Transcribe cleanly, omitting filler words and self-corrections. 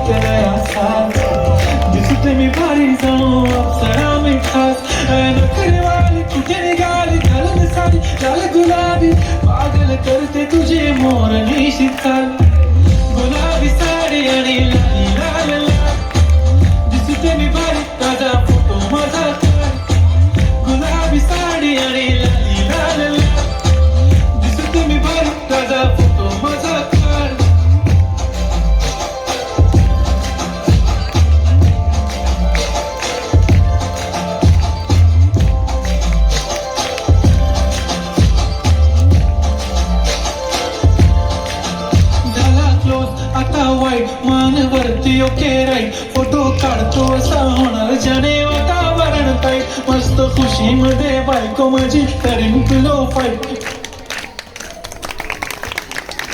तेरा साथ दिसते मी भारी जाऊ अप्सरा मी खास नखरे वाली कुठे निघाली घालून साडी लाल गुलाबी पागल करते तुझे मोर निशित चाल गुलाबी साडी आणि लाली लाल लाल दिसते मी भारी ताजा फोटो माझा काढ गुलाबी साडी आणि लाली लाल लाल दिसते मी भारी ताजा फोटो माझा काढ आता वाईट मानवरती ओके राईट फोटो काढतो असा होणार ज्याने वातावरण टाईट मस्त खुशी मध्ये बायको माझी करीन पिलो फाईट